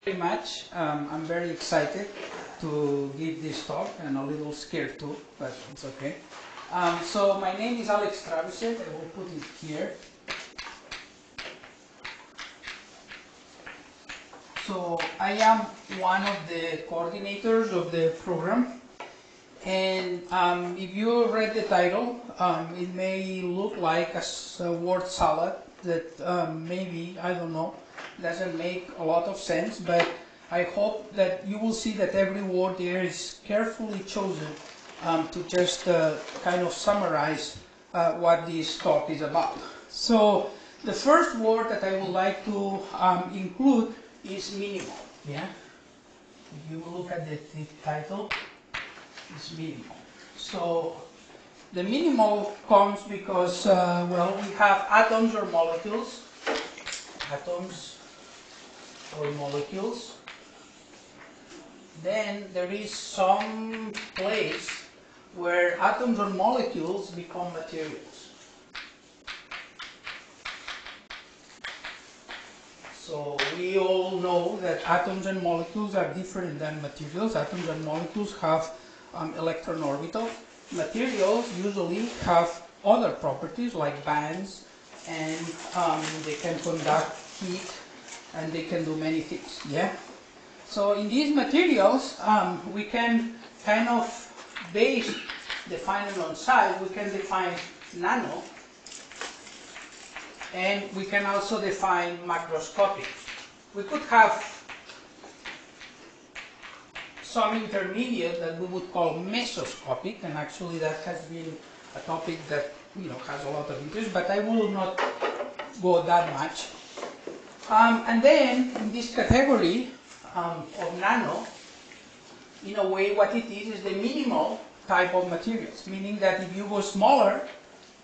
Very much. I'm very excited to give this talk and a little scared too, but it's okay. So my name is Alex Travesset. I will put it here. So I am one of the coordinators of the program, and if you read the title, it may look like a word salad that maybe, I don't know, doesn't make a lot of sense, but I hope that you will see that every word there is carefully chosen to just kind of summarize what this talk is about. So the first word that I would like to include is minimal. Yeah? If you look at the title, it's minimal. So the minimal comes because, well, we have atoms or molecules. Then there is some place where atoms or molecules become materials. So we all know that atoms and molecules are different than materials. Atoms and molecules have electron orbital. Materials usually have other properties like bands, and they can conduct heat, and they can do many things. Yeah. So in these materials, we can kind of define it on size. We can define nano, and we can also define macroscopic. We could have some intermediate that we would call mesoscopic, and actually that has been a topic that has a lot of interest, but I will not go that much. And then in this category of nano, in a way what it is the minimal type of materials, meaning that if you go smaller,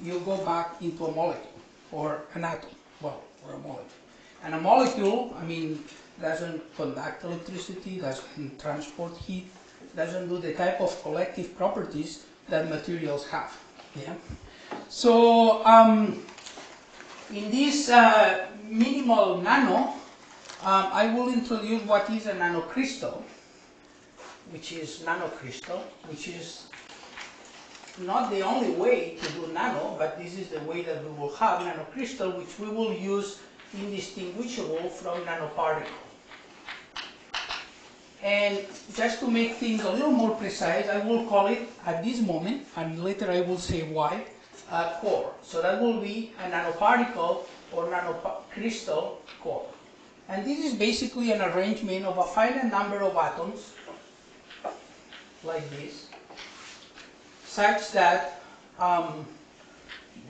you go back into a molecule or an atom, well, or a molecule. And a molecule, I mean, doesn't conduct electricity, doesn't transport heat, doesn't do the type of collective properties that materials have. Yeah. So in this minimal nano, I will introduce what is a nanocrystal, which is not the only way to do nano, but this is the way that we will have nanocrystal, which we will use indistinguishable from nanoparticle. And just to make things a little more precise, I will call it at this moment, and later I will say why, core. So that will be a nanoparticle or nanocrystal core. And this is basically an arrangement of a finite number of atoms, like this, such that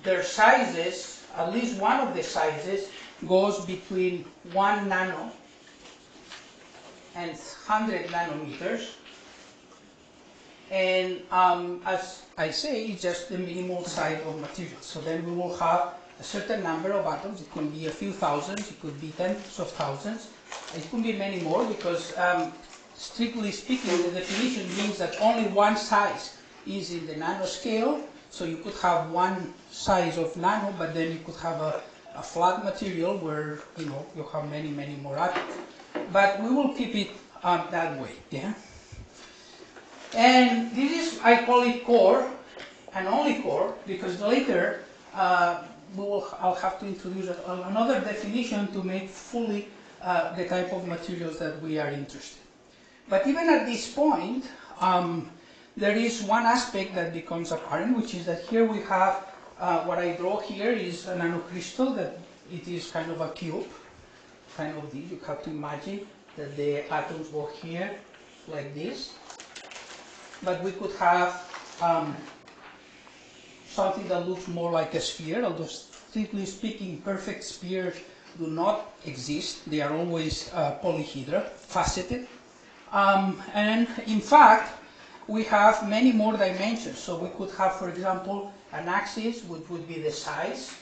their sizes, at least one of the sizes, goes between 1 nano and 100 nanometers. And as I say, it's just the minimal size of materials. So then we will have a certain number of atoms. It can be a few thousands, it could be tens of thousands, it could be many more, because strictly speaking, the definition means that only one size is in the nanoscale. So you could have one size of nano, but then you could have a flat material where you have many more atoms. But we will keep it that way. Yeah. And this is, I call it core, and only core, because later I'll have to introduce another definition to make fully the type of materials that we are interested in. But even at this point, there is one aspect that becomes apparent, which is that here we have what I draw here is a nanocrystal, that it is kind of a cube, kind of this. You have to imagine that the atoms go here like this. But we could have something that looks more like a sphere, although strictly speaking, perfect spheres do not exist. They are always polyhedra, faceted. And in fact, we have many more dimensions. So we could have, for example, an axis, which would be the size.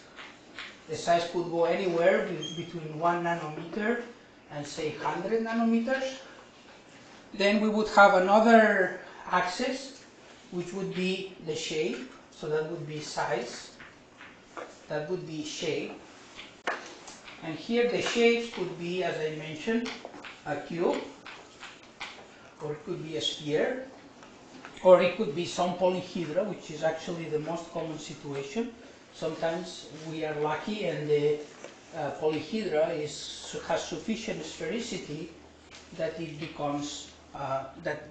The size could go anywhere between 1 nanometer and say 100 nanometers. Then we would have another axis, which would be the shape. So that would be size. That would be shape. And here the shapes could be, as I mentioned, a cube, or it could be a sphere, or it could be some polyhedra, which is actually the most common situation. Sometimes we are lucky and the polyhedra has sufficient sphericity that it becomes, that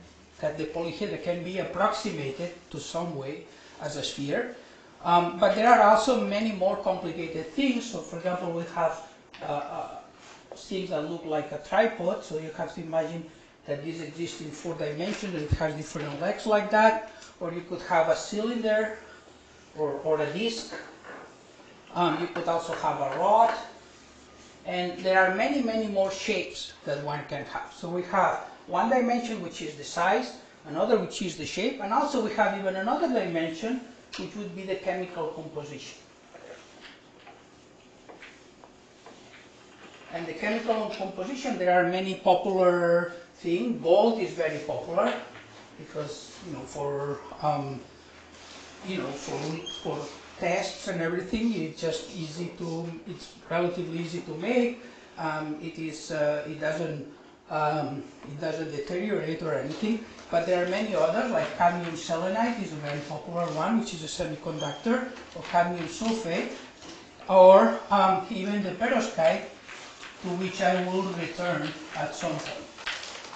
the polyhedra can be approximated to some way as a sphere. But there are also many more complicated things. So for example, we have things that look like a tripod, so you have to imagine that this exists in 4 dimensions and it has different legs like that. Or you could have a cylinder or a disc. You could also have a rod. And there are many, many more shapes that one can have. So we have one dimension, which is the size, another which is the shape, and also we have even another dimension, which would be the chemical composition. And the chemical composition, there are many popular things. Gold is very popular because, for tests and everything, it's relatively easy to make. It doesn't deteriorate or anything. But there are many others, like cadmium selenide is a very popular one, which is a semiconductor, or cadmium sulfate, or even the perovskite, to which I will return at some point.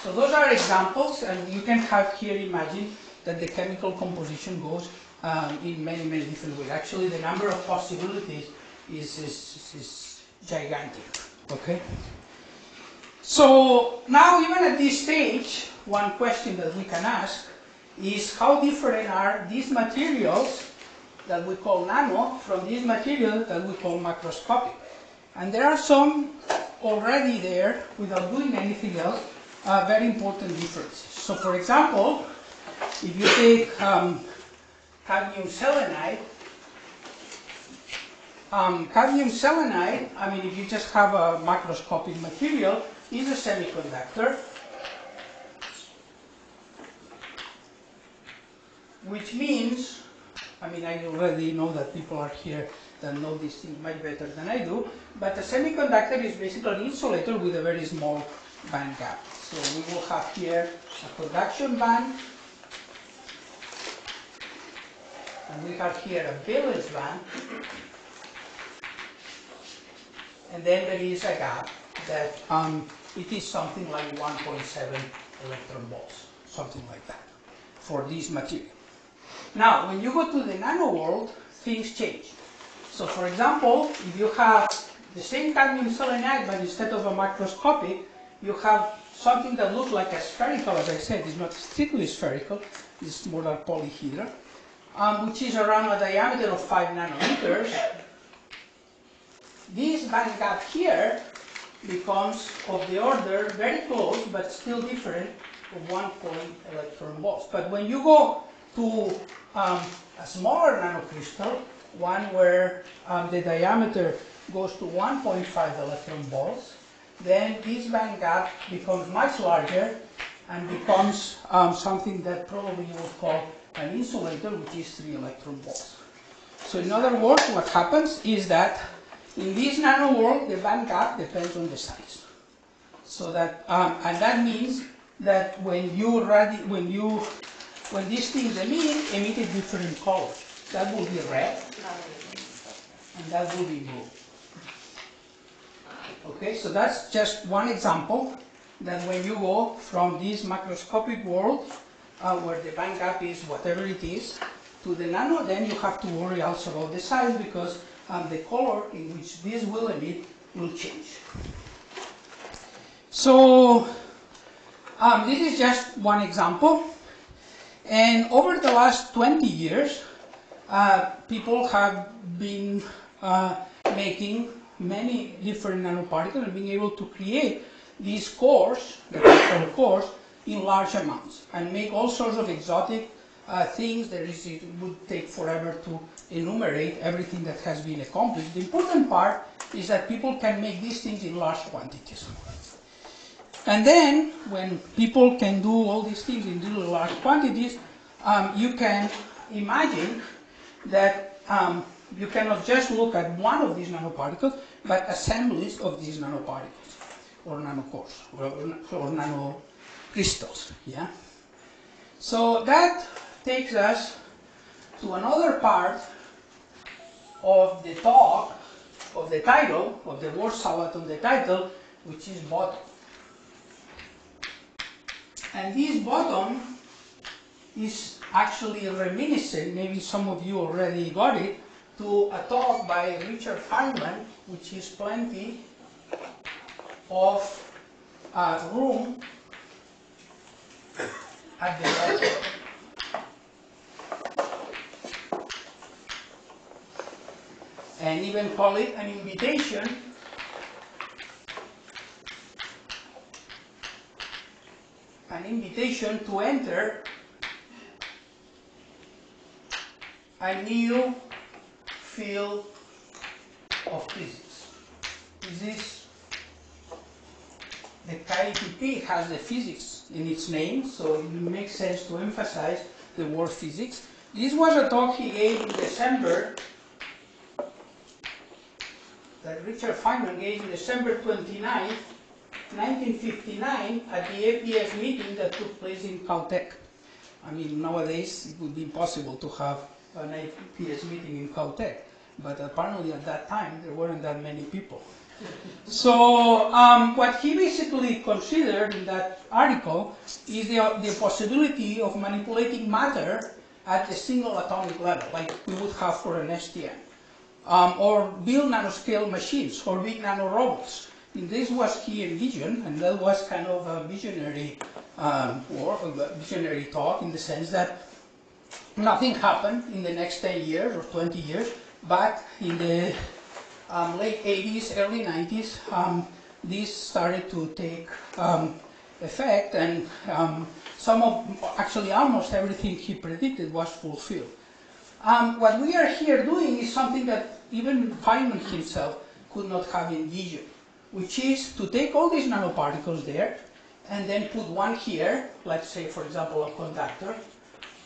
So those are examples, and you can have here imagine that the chemical composition goes in many, many different ways. Actually, the number of possibilities is gigantic. Okay. So now, even at this stage, one question that we can ask is how different are these materials that we call nano from these materials that we call macroscopic. And there are some already there, without doing anything else, very important differences. So for example, if you take cadmium selenide, I mean, if you just have a macroscopic material, is a semiconductor, which means, I mean, I already know that people are here that know these things much better than I do, but a semiconductor is basically an insulator with a very small band gap. So we will have here a conduction band, and we have here a valence band, and then there is a gap that it is something like 1.7 electron volts, something like that, for this material. Now, when you go to the nano world, things change. So for example, if you have the same cadmium selenide, but instead of a macroscopic, you have something that looks like a spherical, as I said, it's not strictly spherical, it's more like polyhedra, which is around a diameter of 5 nanometers. This band gap here becomes of the order very close, but still different, of 1 electron volts. But when you go to a smaller nanocrystal, one where the diameter goes to 1.5 electron volts, then this band gap becomes much larger and becomes something that probably you would call an insulator, which is 3 electron volts. So in other words, what happens is that in this nano world, the band gap depends on the size. So that, and that means that when these things emit different colors. That will be red, and that will be blue. Okay, so that's just one example that when you go from this macroscopic world, where the band gap is whatever it is, to the nano, then you have to worry also about the size, because the color in which this will emit will change. So this is just one example, and over the last 20 years, people have been making many different nanoparticles and being able to create these cores, the crystal cores, in large amounts and make all sorts of exotic things. It would take forever to enumerate everything that has been accomplished. The important part is that people can make these things in large quantities. And then, when people can do all these things in really large quantities, you can imagine that you cannot just look at one of these nanoparticles, but assemblies of these nanoparticles. or nanocores or nanocrystals. Yeah. So that takes us to another part of the talk, of the title, of the word salad on the title, which is bottom. And this bottom is actually reminiscent, maybe some of you already got it, to a talk by Richard Feynman, which is plenty of room at the bottom. And even call it an invitation to enter a new field of physics. The KITP has the physics in its name, so it makes sense to emphasize the word physics. This was a talk he gave in December, that Richard Feynman gave in December 29, 1959, at the APS meeting that took place in Caltech. I mean, nowadays it would be impossible to have an APS meeting in Caltech, but apparently at that time there weren't that many people. So what he basically considered in that article is the possibility of manipulating matter at the single atomic level, like we would have for an STM. Or build nanoscale machines, or big nanorobots. And this was he envisioned, and that was kind of a visionary visionary talk, in the sense that nothing happened in the next 10 years or 20 years, but in the late 80s, early 90s, this started to take effect, and actually almost everything he predicted was fulfilled. What we are here doing is something that even Feynman himself could not have envisioned, which is to take all these nanoparticles there and then put one here, let's say for example a conductor,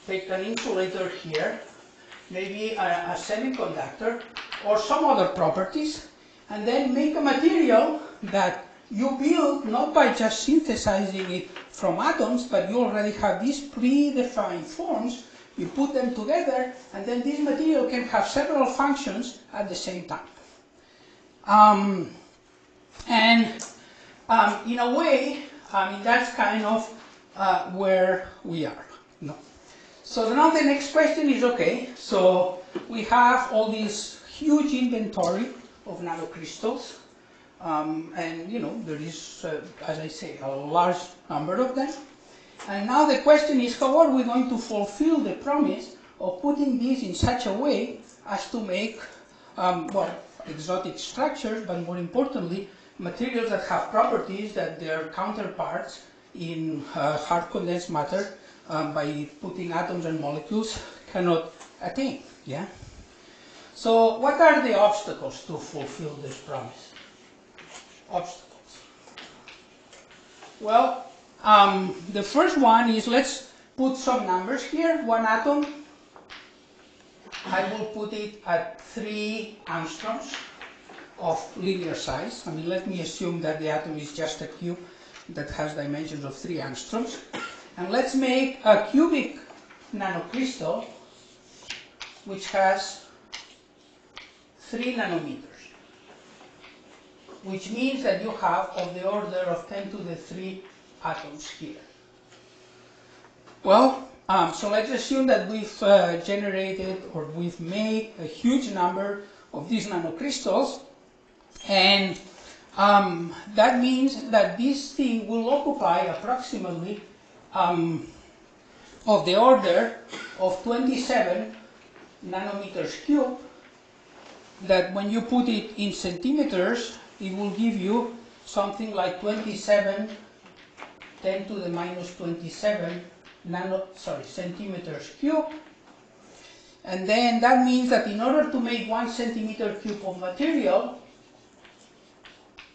take an insulator here, maybe a semiconductor or some other properties, and then make a material that you build not by just synthesizing it from atoms, but you already have these predefined forms. You put them together, and then this material can have several functions at the same time. In a way, that's kind of where we are. No. So now the next question is, okay, so we have all this huge inventory of nanocrystals, and there is, as I say, a large number of them. And now the question is, how are we going to fulfill the promise of putting these in such a way as to make, exotic structures, but more importantly, materials that have properties that their counterparts in hard condensed matter, by putting atoms and molecules, cannot attain. Yeah. So what are the obstacles to fulfill this promise? Obstacles. Well, the first one is, let's put some numbers here. One atom, I will put it at 3 angstroms of linear size. I mean, let me assume that the atom is just a cube that has dimensions of 3 angstroms. And let's make a cubic nanocrystal which has 3 nanometers, which means that you have of the order of 10 to the 3 atoms here. Well, so let's assume that we've generated, or we've made, a huge number of these nanocrystals, and that means that this thing will occupy approximately of the order of 27 nanometers cube, that when you put it in centimeters, it will give you something like 27 10 to the minus 27 centimeters cube. And then that means that in order to make 1 centimeter cube of material,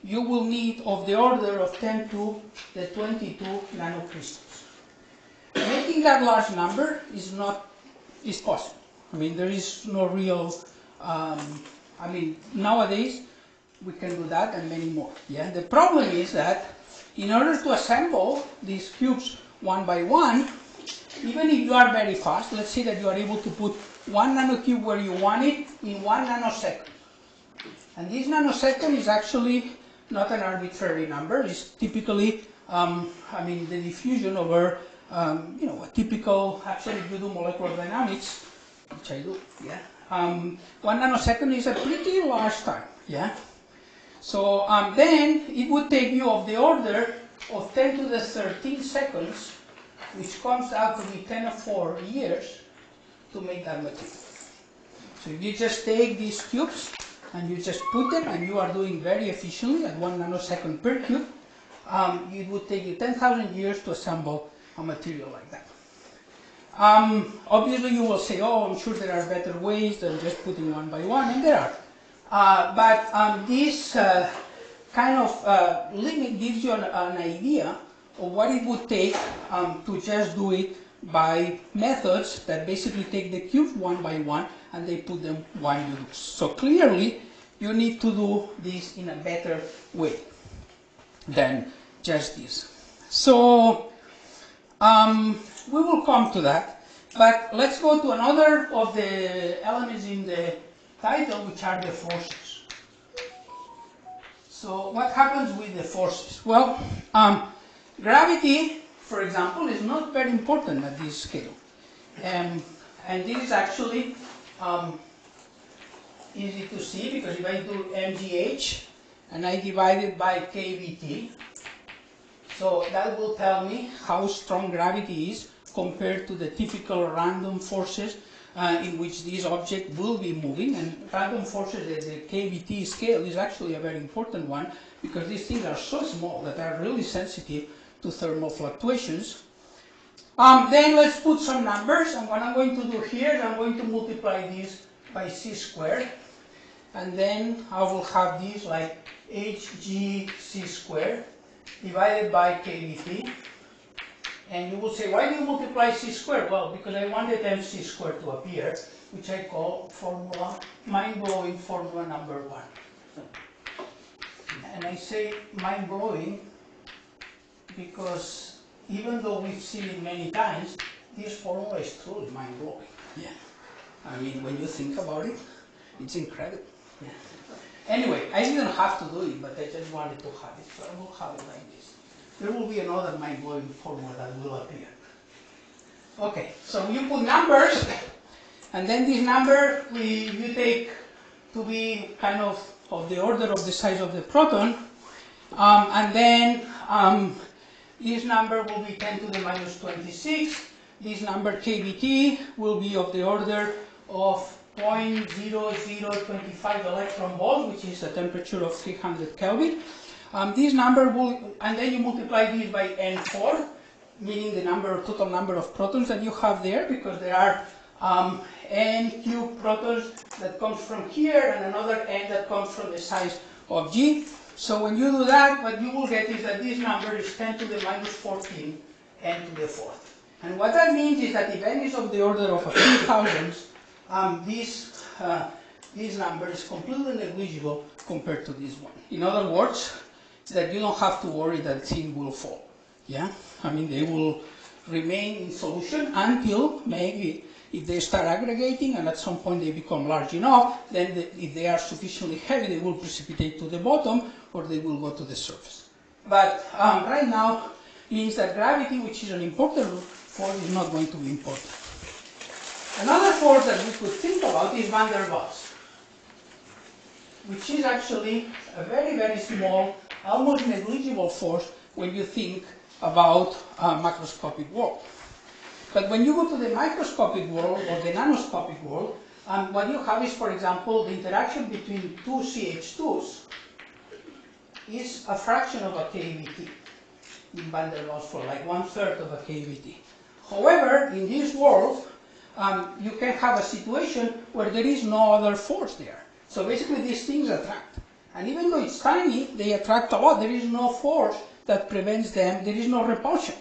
you will need of the order of 10 to the 22 nanocrystals. Making that large number is possible. I mean, there is no real, nowadays, we can do that and many more. Yeah. The problem is that in order to assemble these cubes one by one, even if you are very fast, let's say that you are able to put one nanocube where you want it in 1 nanosecond. And this nanosecond is actually not an arbitrary number. It's typically, the diffusion over, a typical, actually if you do molecular dynamics, which I do, yeah. 1 nanosecond is a pretty large time, yeah. So then it would take you of the order of 10 to the 13 seconds, which comes out to be 10 or 4 years to make that material. So if you just take these cubes and you just put them, and you are doing very efficiently at 1 nanosecond per cube, it would take you 10,000 years to assemble a material like that. Obviously you will say, oh, I'm sure there are better ways than just putting one by one, and there are. But this kind of limit gives you an idea of what it would take to just do it by methods that basically take the cubes one by one and they put them while you do. So clearly you need to do this in a better way than just this. So we will come to that, but let's go to another of the elements in the title, which are the forces. So what happens with the forces? Well, gravity, for example, is not very important at this scale. And this is actually easy to see, because if I do mgh and I divide it by KBT, so that will tell me how strong gravity is compared to the typical random forces in which this object will be moving. And random forces, the KBT scale, is actually a very important one, because these things are so small that they are really sensitive to thermal fluctuations. Then let's put some numbers, and what I'm going to do here is I'm going to multiply this by c squared, and then I will have this like hgc squared divided by KBT. And you will say, why do you multiply c squared? Well, because I wanted mc squared to appear, which I call formula, mind-blowing formula number 1. And I say mind-blowing because even though we've seen it many times, this formula is truly mind-blowing. Yeah. I mean, when you think about it, it's incredible. Yeah. Anyway, I didn't have to do it, but I just wanted to have it, so I will have it like this. There will be another mind-blowing formula that will appear. Okay, so you put numbers, and then this number you take to be kind of the order of the size of the proton, and then this number will be 10 to the minus 26. This number KBT will be of the order of 0.0025 electron volt, which is a temperature of 300 Kelvin. This number will, and then you multiply this by n4, meaning the total number of protons that you have there, because there are n cubed protons that comes from here and another n that comes from the size of G. So when you do that, what you will get is that this number is 10 to the minus 14 n to the 4th. And what that means is that if n is of the order of a few thousands, this number is completely negligible compared to this one. In other words, that you don't have to worry that things will fall. Yeah, I mean, they will remain in solution until maybe if they start aggregating and at some point they become large enough, then if they are sufficiently heavy, they will precipitate to the bottom or they will go to the surface. But right now means that gravity, which is an important force, is not going to be important. Another force that we could think about is van der Waals, which is actually a very, very small, almost negligible force when you think about a macroscopic world. But when you go to the microscopic world or the nanoscopic world, what you have is, for example, the interaction between two CH2s is a fraction of a keVT in van der Waals for like 1/3 of a keVT. However, in this world, you can have a situation where there is no other force there. So basically these things attract. And even though it's tiny, they attract a lot. There is no force that prevents them. There is no repulsion.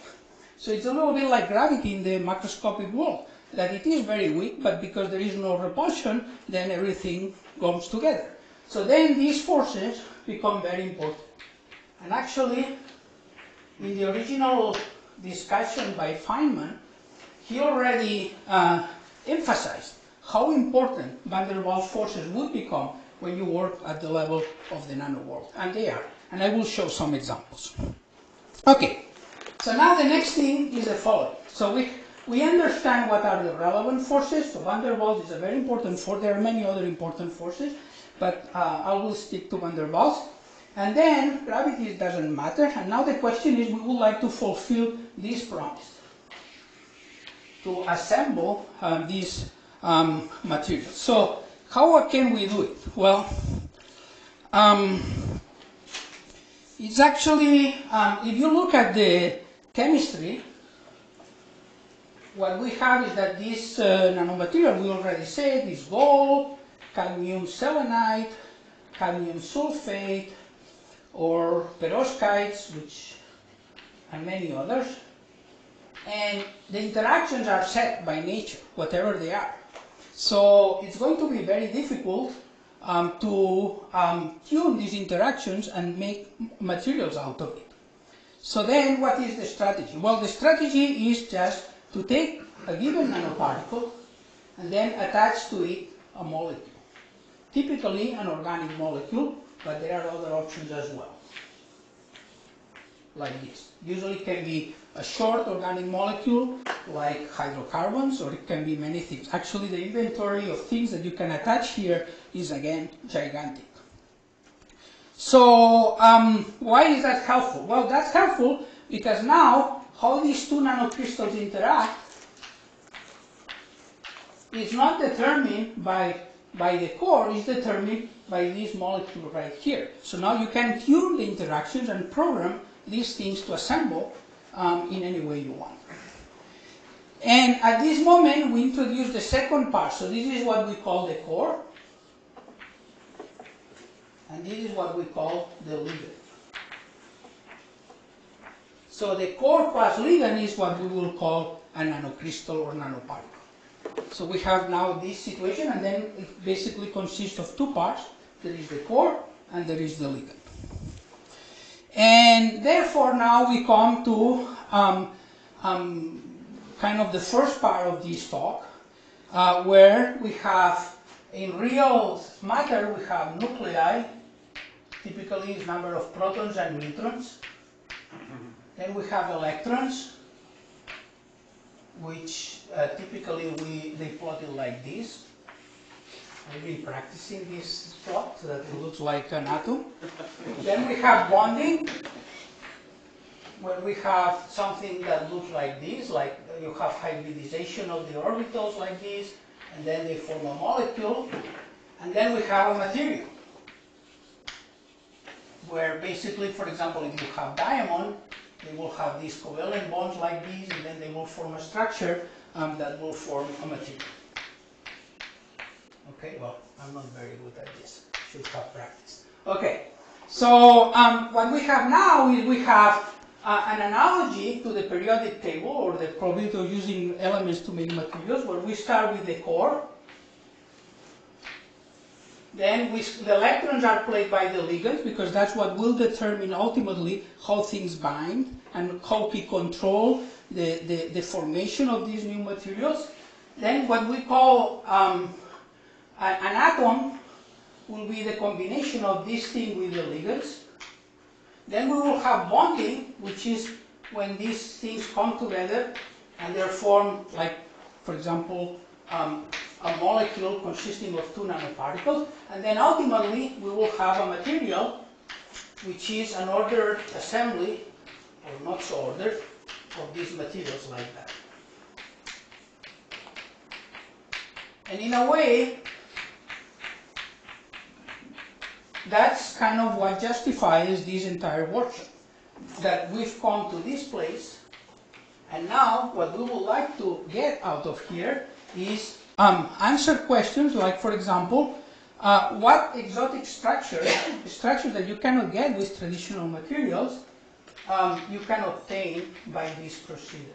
So it's a little bit like gravity in the macroscopic world, that it is very weak, but because there is no repulsion, then everything comes together. So then these forces become very important. And actually, in the original discussion by Feynman, he already emphasized how important van der Waals forces would become when you work at the level of the nanoworld. And they are. And I will show some examples. Okay, so now the next thing is the following. So we understand what are the relevant forces. So van der Waals is a very important force. There are many other important forces, but I will stick to van der Waals. And then gravity doesn't matter. And now the question is, we would like to fulfill this promise, to assemble these materials. So how can we do it? Well, it's actually, if you look at the chemistry, what we have is that this nanomaterial, we already said, is gold, cadmium selenide, cadmium sulfate, or perovskites, and many others. And the interactions are set by nature, whatever they are. So it's going to be very difficult to tune these interactions and make materials out of it. So then what is the strategy? Well, the strategy is just to take a given nanoparticle and then attach to it a molecule. Typically an organic molecule, but there are other options as well, like this. Usually it can be a short organic molecule, like hydrocarbons, or it can be many things. Actually, the inventory of things that you can attach here is, again, gigantic. So, why is that helpful? Well, that's helpful because now, how these two nanocrystals interact is not determined by the core, it's determined by this molecule right here. So now you can tune the interactions and program these things to assemble in any way you want. And at this moment, we introduce the second part. So this is what we call the core. And this is what we call the ligand. So the core plus ligand is what we will call a nanocrystal or nanoparticle. So we have now this situation, and then it basically consists of two parts. There is the core and there is the ligand. And therefore now we come to kind of the first part of this talk, where we have, in real matter, we have nuclei, typically it's number of protons and neutrons. Then we have electrons, which typically they plot it like this. I've been practicing this plot so that it looks like an atom. Then we have bonding, where we have something that looks like this, like you have hybridization of the orbitals like this, and then they form a molecule. And then we have a material, where basically, for example, if you have diamond, they will have these covalent bonds like these, and then they will form a structure that will form a material. Okay, well, I'm not very good at this. Should have practice. Okay, so what we have now is we have an analogy to the periodic table, or the probability of using elements to make materials, where we start with the core. Then the electrons are played by the ligands, because that's what will determine ultimately how things bind and how we control the formation of these new materials. Then what we call an atom will be the combination of this thing with the ligands. Then we will have bonding, which is when these things come together and they form, like, for example, a molecule consisting of two nanoparticles. And then ultimately we will have a material which is an ordered assembly, or not so ordered, of these materials like that. And in a way, that's kind of what justifies this entire workshop, that we've come to this place, and now what we would like to get out of here is answer questions like, for example, what exotic structures that you cannot get with traditional materials, you can obtain by this procedure.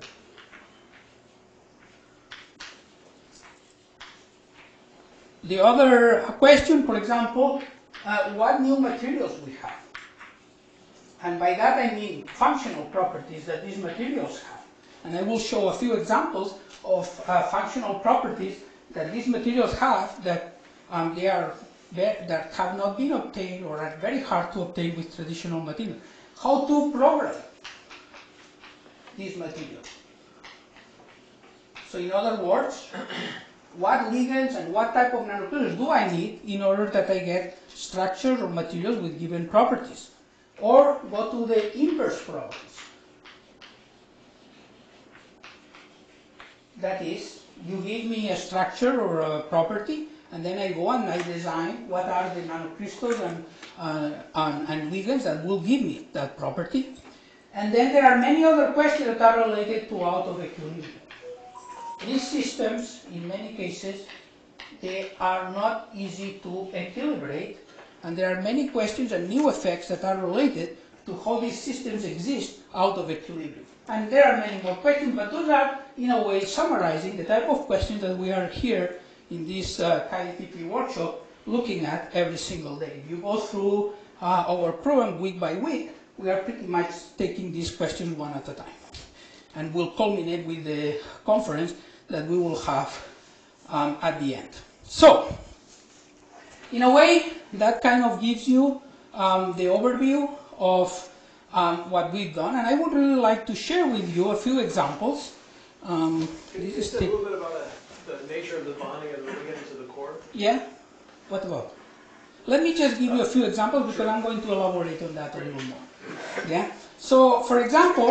The other question, for example, what new materials we have. And by that I mean functional properties that these materials have. And I will show a few examples of functional properties that these materials have that that have not been obtained or are very hard to obtain with traditional materials. How to program these materials. So in other words, what ligands and what type of nanomaterials do I need in order that I get structures or materials with given properties? Or go to the inverse properties. That is, you give me a structure or a property, and then I go and I design what are the nanocrystals and ligands that will give me that property. And then there are many other questions that are related to out of equilibrium. These systems, in many cases, they are not easy to equilibrate, and there are many questions and new effects that are related to how these systems exist out of equilibrium. And there are many more questions, but those are, in a way, summarizing the type of questions that we are here in this KITP workshop looking at every single day. If you go through our program week by week, we are pretty much taking these questions one at a time. And we'll culminate with the conference that we will have at the end. So, in a way, that kind of gives you the overview of what we've done, and I would really like to share with you a few examples. Can you just say a little bit about the nature of the bonding of the ligand to the core? Yeah? What about? Let me just give you a few examples because I'm going to elaborate on that a little more. Yeah? So, for example,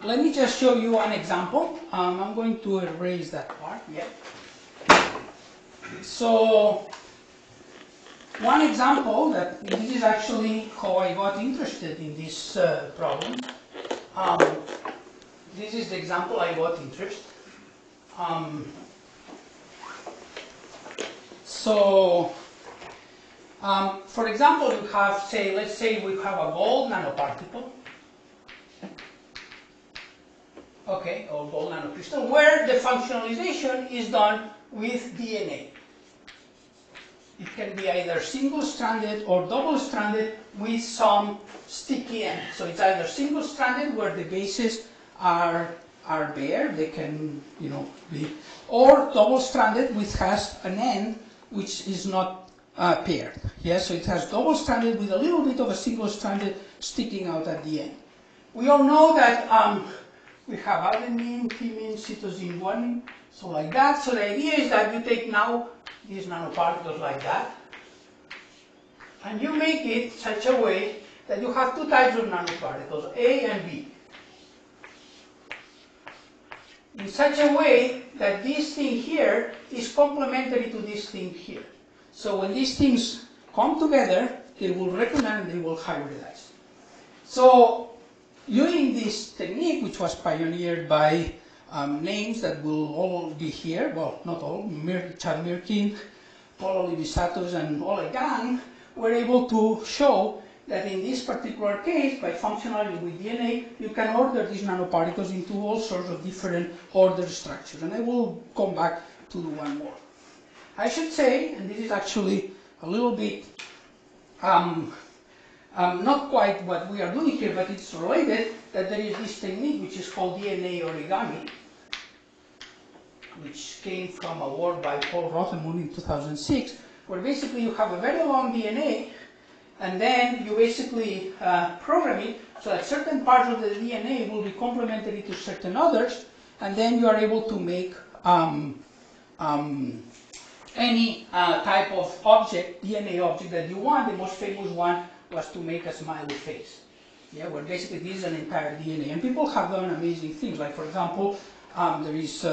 let me just show you an example. I'm going to erase that part. Yeah. So, one example that this is actually how I got interested in this problem. This is the example I got interested. For example, you have, say, let's say we have a gold nanoparticle. Okay, or gold nanocrystal, where the functionalization is done with DNA. It can be either single-stranded or double-stranded with some sticky end. So it's either single-stranded where the bases are bare, they can, be, or double-stranded which has an end which is not paired. Yeah, so it has double-stranded with a little bit of a single-stranded sticking out at the end. We all know that we have adenine, thymine, cytosine, guanine, so like that. So the idea is that you take now these nanoparticles like that, and you make it such a way that you have two types of nanoparticles, A and B. In such a way that this thing here is complementary to this thing here. So when these things come together, they will recognize and they will hybridize. So using this technique, which was pioneered by names that will all be here, well, not all, Chad Mirkin, Paul Olivisatos, and Oleg Gang, were able to show that in this particular case, by functionalizing with DNA, you can order these nanoparticles into all sorts of different order structures. And I will come back to do one more. I should say, and this is actually a little bit not quite what we are doing here, but it's related, that there is this technique which is called DNA origami, which came from a work by Paul Rothemund in 2006, where basically you have a very long DNA, and then you basically program it so that certain parts of the DNA will be complementary to certain others, and then you are able to make any type of object, DNA object that you want. The most famous one was to make a smiley face. Yeah, where basically this is an entire DNA. And people have done amazing things. Like, for example, there is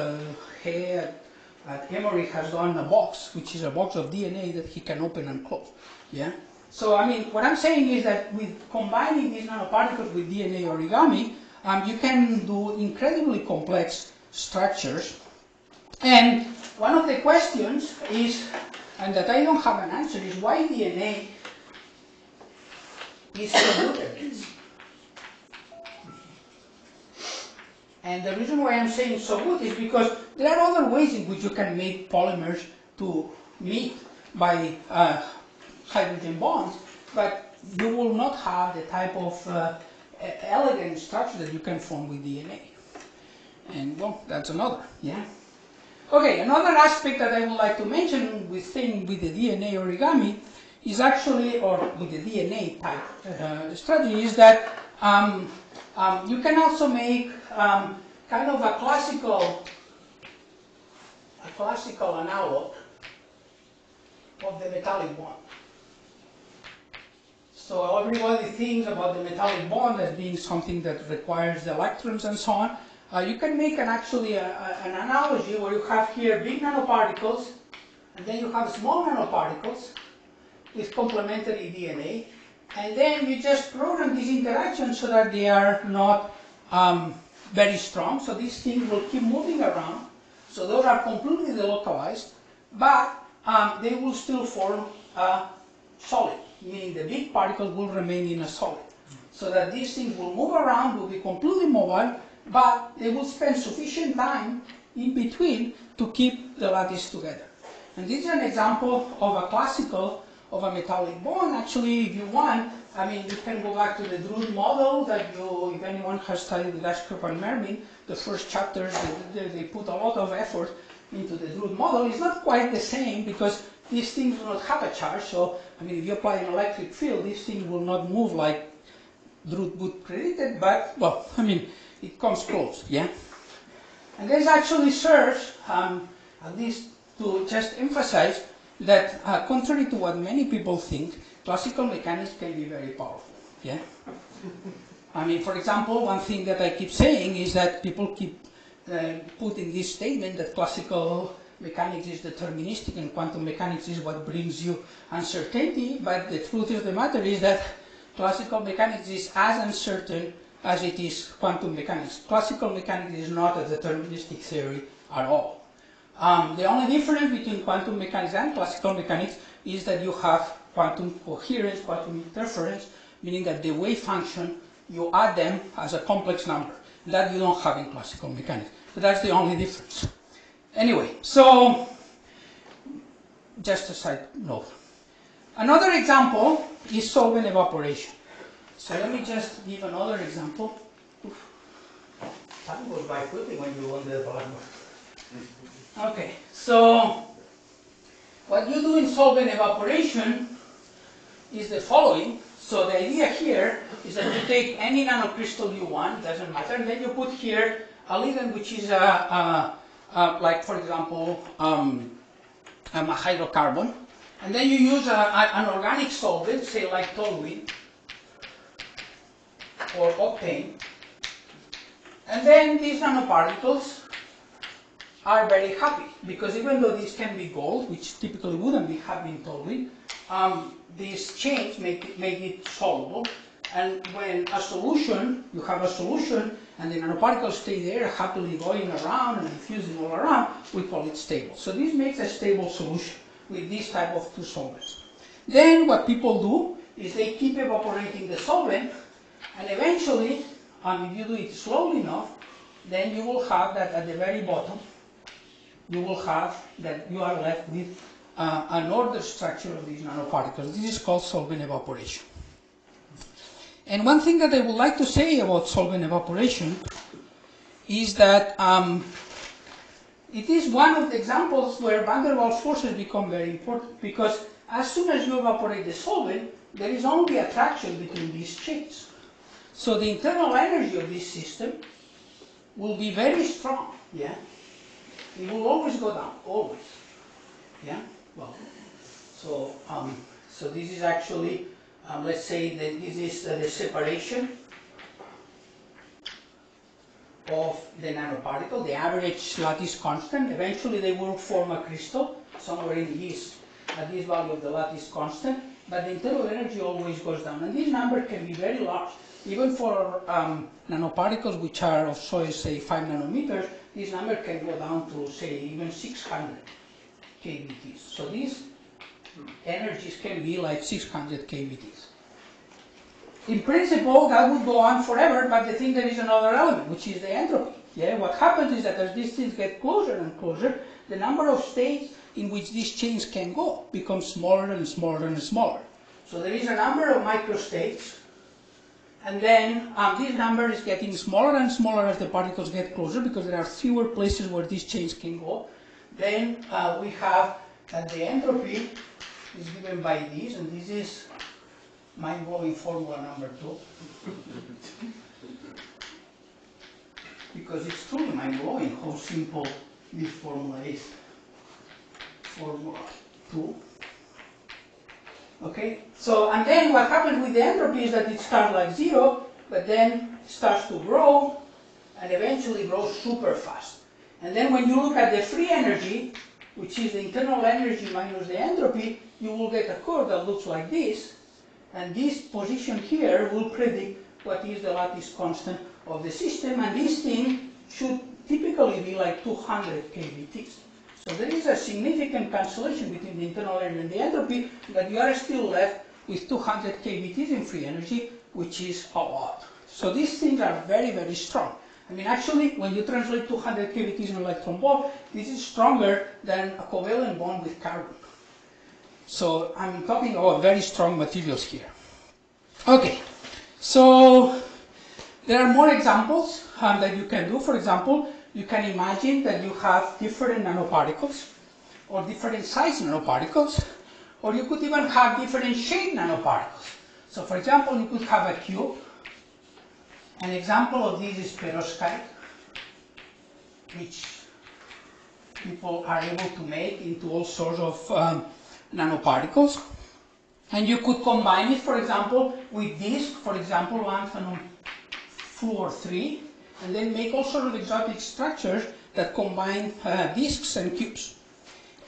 He at Emory has done a box, which is a box of DNA that he can open and close. Yeah. So, I mean, what I'm saying is that with combining these nanoparticles with DNA origami, you can do incredibly complex structures. And one of the questions is, and that I don't have an answer, is why DNA is so good at this. And the reason why I'm saying so good is because there are other ways in which you can make polymers to meet by hydrogen bonds, but you will not have the type of elegant structure that you can form with DNA. And well, that's another, yeah. Okay, another aspect that I would like to mention with the DNA origami is actually, or with the DNA type strategy, is that you can also make kind of a classical analog of the metallic bond. So everybody thinks about the metallic bond as being something that requires the electrons and so on. You can make an analogy where you have here big nanoparticles, and then you have small nanoparticles with complementary DNA, and then you just program these interactions so that they are not very strong. So these things will keep moving around. So those are completely delocalized, but they will still form a solid, meaning the big particles will remain in a solid. So that these things will move around, will be completely mobile, but they will spend sufficient time in between to keep the lattice together. And this is an example of a classical of a metallic bond. Actually, if you want, I mean, you can go back to the Drude model that if anyone has studied with Ashcroft and Mermin, the first chapters, they put a lot of effort into the Drude model. It's not quite the same because these things do not have a charge. So, I mean, if you apply an electric field, these things will not move like Drude would predict it, but, well, I mean, it comes close, yeah? And this actually serves, at least to just emphasize that contrary to what many people think, classical mechanics can be very powerful, yeah? I mean, for example, one thing that I keep saying is that people keep putting this statement that classical mechanics is deterministic and quantum mechanics is what brings you uncertainty, but the truth of the matter is that classical mechanics is as uncertain as it is quantum mechanics. Classical mechanics is not a deterministic theory at all. The only difference between quantum mechanics and classical mechanics is that you have quantum coherence, quantum interference, meaning that the wave function, you add them as a complex number. That you don't have in classical mechanics. But that's the only difference. Anyway, so just a side note. Another example is solvent evaporation. So let me just give another example. Time goes by quickly when you want the Blackboard. Okay, so what you do in solvent evaporation is the following. So the idea here is that you take any nanocrystal you want, doesn't matter, and then you put here a ligand which is like, for example, a hydrocarbon, and then you use an organic solvent, say like toluene or octane, and then these nanoparticles are very happy, because even though these can be gold, which typically wouldn't be happy in toluene, these chains make it soluble, and when a solution, you have a solution, and the nanoparticles stay there happily going around and diffusing all around, we call it stable. So this makes a stable solution with this type of two solvents. Then what people do is they keep evaporating the solvent, and eventually, if you do it slowly enough, then you will have that at the very bottom, you will have that you are left with an ordered structure of these nanoparticles. This is called solvent evaporation. And one thing that I would like to say about solvent evaporation is that it is one of the examples where van der Waals forces become very important, because as soon as you evaporate the solvent, there is only attraction between these chains. So the internal energy of this system will be very strong, yeah? It will always go down, always, yeah? Well, so, so this is actually, let's say that this is the separation of the nanoparticle, the average lattice constant. Eventually they will form a crystal somewhere in this, at this value of the lattice constant, but the internal energy always goes down. And this number can be very large. Even for nanoparticles which are of size, say, 5 nanometers, this number can go down to, say, even 600 kVts. So these energies can be like 600 kVts. In principle, that would go on forever, but the thing, there is another element, which is the entropy. Yeah? What happens is that as these things get closer and closer, the number of states in which these chains can go, become smaller and smaller and smaller. So there is a number of microstates, and then this number is getting smaller and smaller as the particles get closer, because there are fewer places where these chains can go. Then we have that the entropy is given by this, and this is mind-blowing formula number 2. Because it's truly mind-blowing how simple this formula is. Formula 2. Okay, so, and then what happens with the entropy is that it starts like 0, but then starts to grow, and eventually grows super fast. And then when you look at the free energy, which is the internal energy minus the entropy, you will get a curve that looks like this, and this position here will predict what is the lattice constant of the system, and this thing should typically be like 200 kVTs. So there is a significant cancellation between the internal energy and the entropy, but you are still left with 200 kVTs in free energy, which is a lot. So these things are very, very strong. I mean, actually, when you translate 200 kVTs in an electron volt, this is stronger than a covalent bond with carbon. So I'm talking about very strong materials here. Okay, so there are more examples that you can do. For example, you can imagine that you have different nanoparticles, or different size nanoparticles, or you could even have different shape nanoparticles. So for example, you could have a cube. An example of this is perovskite, which people are able to make into all sorts of nanoparticles. And you could combine it, for example, with disk, for example, lanthanum fluor 3, and then make all sorts of exotic structures that combine disks and cubes.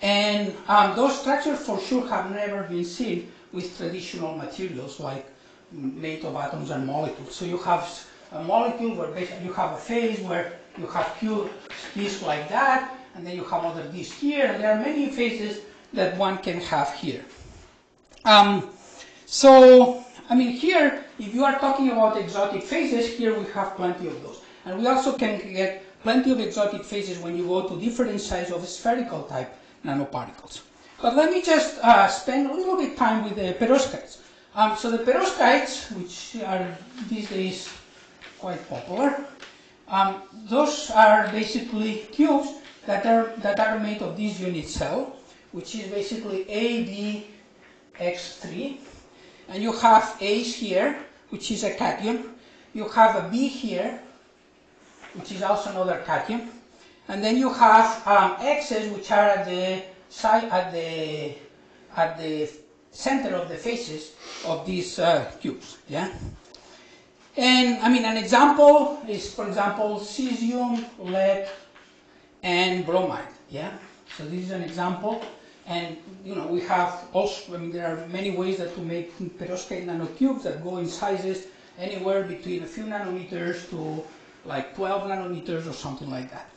And those structures for sure have never been seen with traditional materials like made of atoms and molecules. So you have a molecule where basically you have a phase where you have cube disks like that, and then you have other disks here, and there are many phases that one can have here. So, I mean, here, if you are talking about exotic phases, here we have plenty of those. And we also can get plenty of exotic phases when you go to different size of spherical type nanoparticles. But let me just spend a little bit time with the perovskites. So the perovskites, which are these days quite popular, those are basically cubes that are made of this unit cell, which is basically ABX3. And you have A's here, which is a cation. You have a B here, which is also another cation. And then you have X's, which are at the side, at the center of the faces of these cubes. Yeah. And I mean, an example is, for example, cesium, lead, and bromide. Yeah. So this is an example. And you know, we have also, I mean, there are many ways that to make perovskite nanocubes that go in sizes anywhere between a few nanometers to like 12 nanometers or something like that.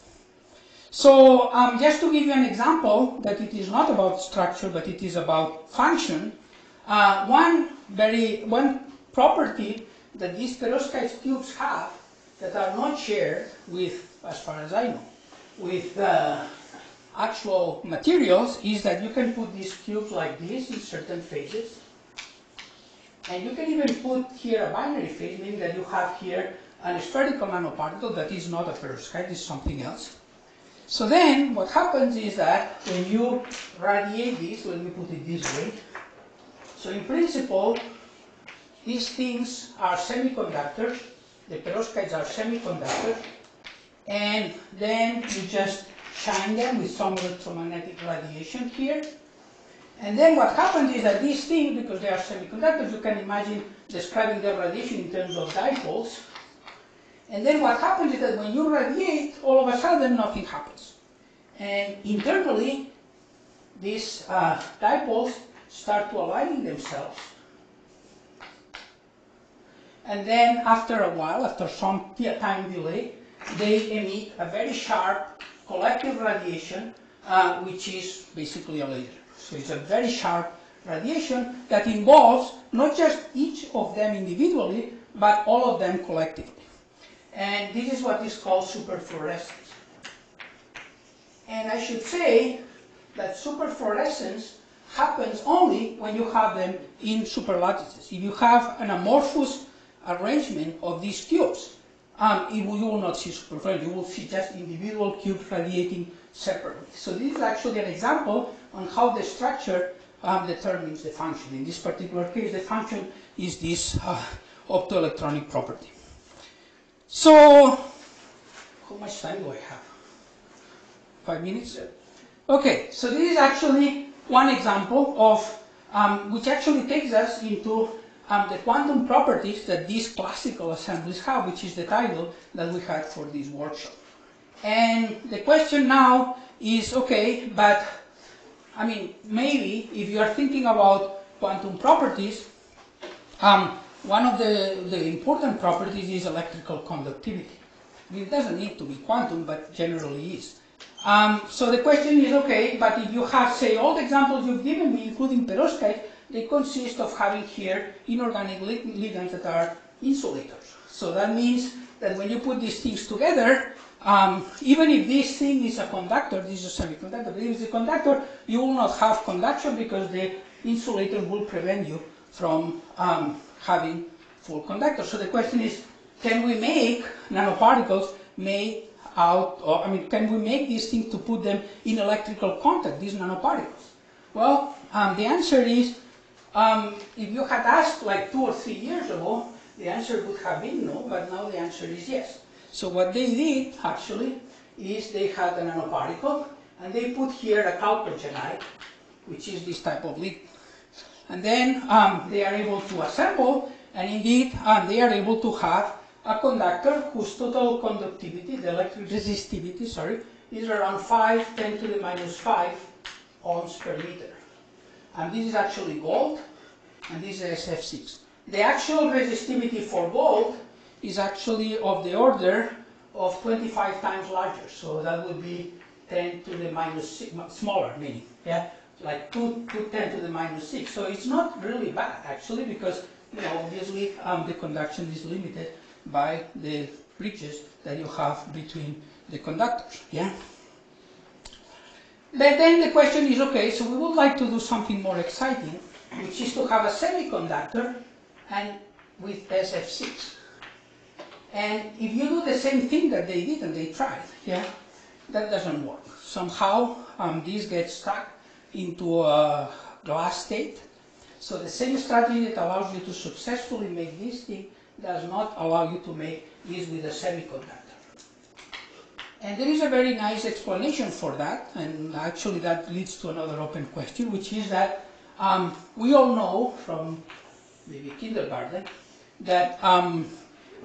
So just to give you an example that it is not about structure, but it is about function, one property that these perovskite cubes have that are not shared with, as far as I know, with actual materials is that you can put these cubes like this in certain phases. And you can even put here a binary phase, meaning that you have here a spherical nanoparticle that is not a perovskite, is something else. So then what happens is that when you radiate this, let me put it this way. So in principle, these things are semiconductors, the perovskites are semiconductors, and then you just shine them with some electromagnetic radiation here. And then what happens is that these things, because they are semiconductors, you can imagine describing their radiation in terms of dipoles. And then what happens is that when you radiate, all of a sudden nothing happens. And internally, these dipoles start to align themselves. And then after a while, after some time delay, they emit a very sharp collective radiation, which is basically a laser. So it's a very sharp radiation that involves not just each of them individually, but all of them collectively. And this is what is called superfluorescence. And I should say that superfluorescence happens only when you have them in superlattices. If you have an amorphous arrangement of these cubes, you will not see superfluorescence, you will see just individual cubes radiating separately. So this is actually an example on how the structure determines the function. In this particular case, the function is this optoelectronic property. So, how much time do I have? 5 minutes? Okay, so this is actually one example of, which actually takes us into the quantum properties that these classical assemblies have, which is the title that we had for this workshop. And the question now is, okay, but I mean, maybe if you are thinking about quantum properties, one of the important properties is electrical conductivity. I mean, it doesn't need to be quantum, but generally is. So the question is, okay, but if you have, say, all the examples you've given me, including perovskite, they consist of having here inorganic ligands that are insulators. So that means that when you put these things together, even if this thing is a conductor, this is a semiconductor, but if it's a conductor, you will not have conduction because the insulator will prevent you from having full conductor. So the question is, can we make nanoparticles made out, or I mean, can we make these things to put them in electrical contact, these nanoparticles? Well, the answer is, if you had asked like 2 or 3 years ago, the answer would have been no, but now the answer is yes. So what they did, actually, is they had a nanoparticle, and they put here a chalcogenide, which is this type of liquid. And then they are able to assemble, and indeed, they are able to have a conductor whose total conductivity, the electric resistivity, sorry, is around 10 to the minus 5 ohms per meter. And this is actually gold, and this is SF6. The actual resistivity for gold is actually of the order of 25 times larger. So that would be 10 to the minus 6, smaller meaning, yeah? Like 2 to 10 to the minus 6. So it's not really bad, actually, because, you know, obviously the conduction is limited by the bridges that you have between the conductors, yeah? But then the question is, okay, so we would like to do something more exciting, which is to have a semiconductor and with SF6. And if you do the same thing that they did and they tried, yeah, that doesn't work. Somehow this gets stuck into a glass state. So the same strategy that allows you to successfully make this thing does not allow you to make this with a semiconductor. And there is a very nice explanation for that, and actually that leads to another open question, which is that we all know from maybe kindergarten that